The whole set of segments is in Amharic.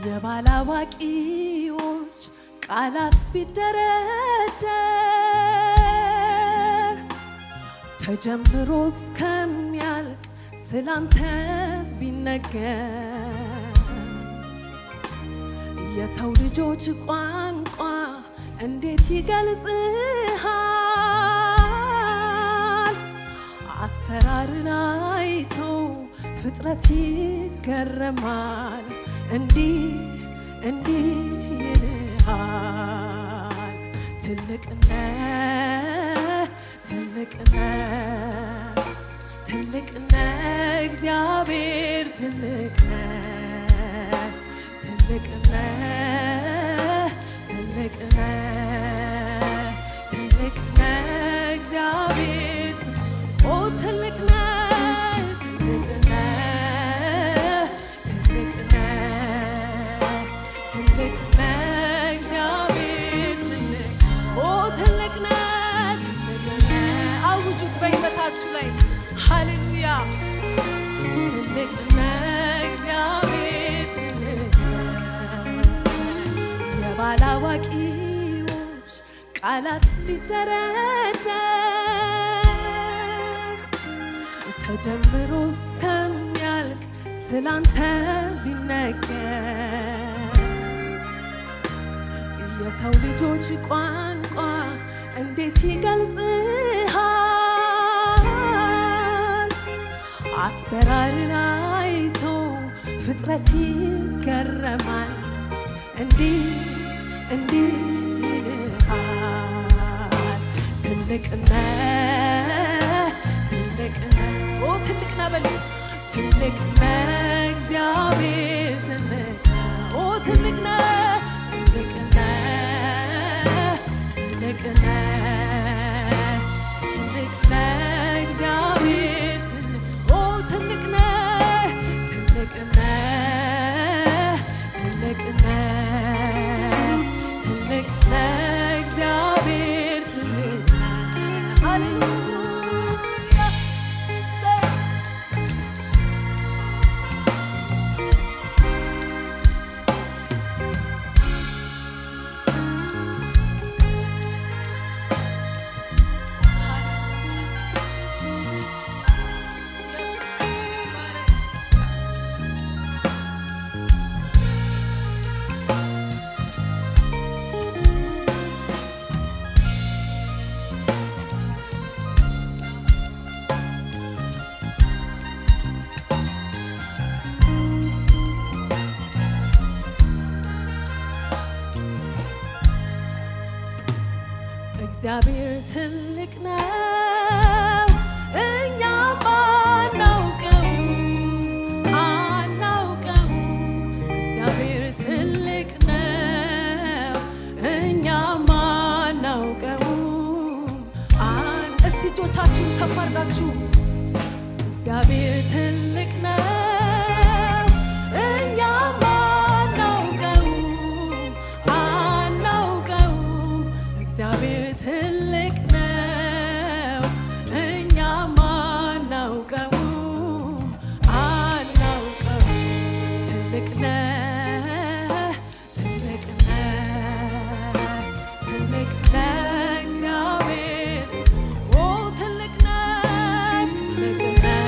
የባላዋቂዎች ቃላት ቢደረደር ተጀምሮ እስከሚያልቅ ስላንተ ቢነገር የሰው ልጆች ቋንቋ እንዴት ይገልጽሃል? አሰራርን አይቶ ፍጥረት ይገረማል። እንዲህ ይልሃል ትልቅነህ እግዚአብሔር ትልቅነህ እግዚአብሔር አውጁት በሕይወታችሁ ላይ ሃሌሉያ እግዚአብሔር የባላዋቂዎች ቃላት ቢደረደር ተጀምሮ እስከሚያልቅ ስላንተ ቢነገር የሰው ልጆች ቋንቋ እንዴት ይገልጽሃል? አሰራርን አይቶ ፍጥረት ይገረማል። እንዲህ ይልሃል ትልቅነህ በሉት እግዚአብሔር ትልቅ ነው እኛም አናውቀው እግዚአብሔር ትልቅ ነው እኛም አናውቀው እስቲ እጆቻችሁን ከፍ አድርጋችሁ እግዚአብሔር ትልቅ ነው እኛም አናውቀው እግዚአብሔር ትልቅ ነው እኛም አናውቀው ትልቅ ነህ እግዚአብሔር ትልቅ ነህ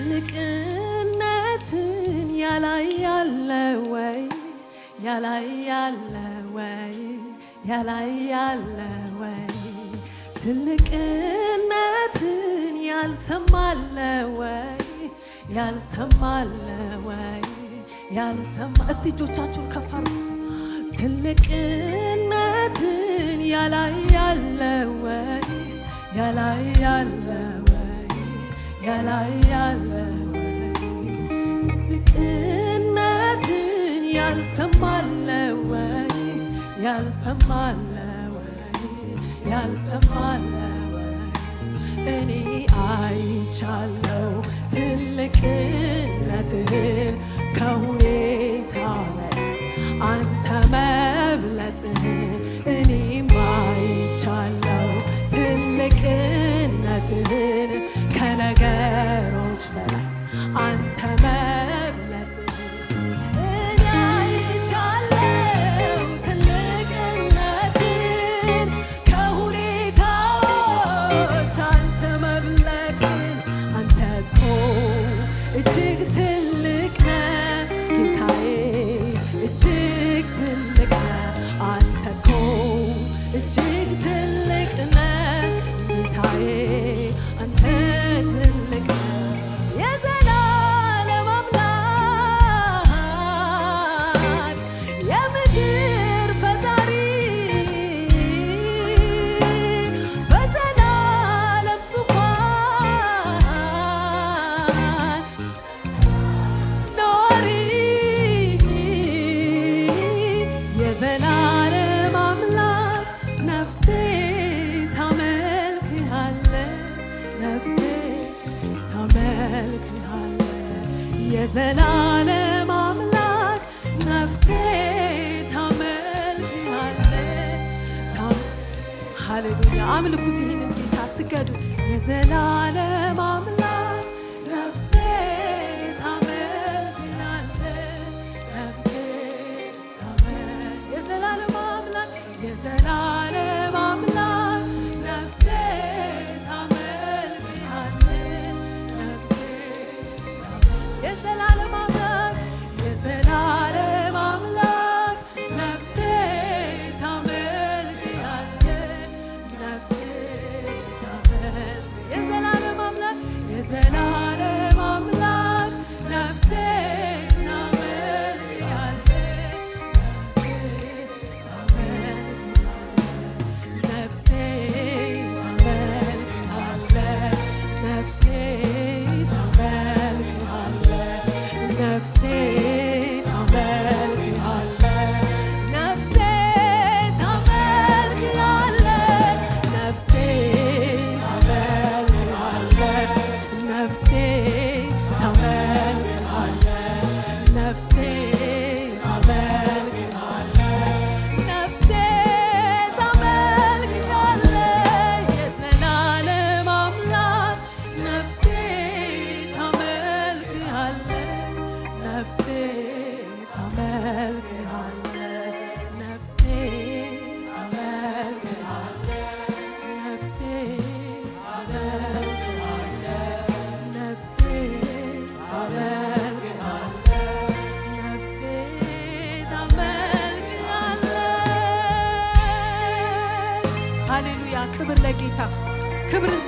ትልቅነትን ያላያለ ወይ ያላያለ ወይ ያላያለ ወይ ትልቅነትን ያልሰማለ ወይ ያልሰማለ ወይ ያልሰማ እስቲ እጆቻችሁን ከፍ አድርጉ። ትልቅነትን ያላያለ ወይ ያላያለ ወይ ያላያለ ወይ ትልቅነትን ያልሰማለ ወይ ያልሰማለ ወይ ያልሰማለ ወይ እኔ አይቻለው ትልቅነትህን ከሁኔታ አንተ መብለጥህን እኔም አይቻለው ትልቅነትህን ከነገሮች በላይ አንተ መብለጥህን እኔ አይቻለው ትልቅነትህን ከሁኔታዎች አንተ መብለጥህን አንተ እኮ እጅግ ትልቅ ነህ ጌታዬ እጅግ ትልቅ ነህ አንተ እኮ እጅግ ትልቅ ነህ ጌታዬ አንተ ትልቅ ነህ የዘላለም አምላክ የምድር ፈጣሪ በዘላለም ዙፋን ኖሪ የዘላለም አምላክ ነፍሴ ታመልክሃለች ነፍሴ ታመልክሃለች የዘላለም አምላክ ነፍሴ ታመልክሃለች ሃሌሉያ አምልኩት ይህንን ጌታ ስገዱ የዘላለም አምላክ ነፍሴ ታመልክሃለች ነፍሴ የዘላለም አምላክ የዘላለም አምላክ ነፍሴ ታመልክሃለች ነፍሴ የዘላለም አምላክ የዘላለም አምላክ ነፍሴ ታመልክሃለች ነፍሴ የዘላለም አምላክ የዘላለም አምላክ ነፍሴ ክብር ለጌታ ክብርን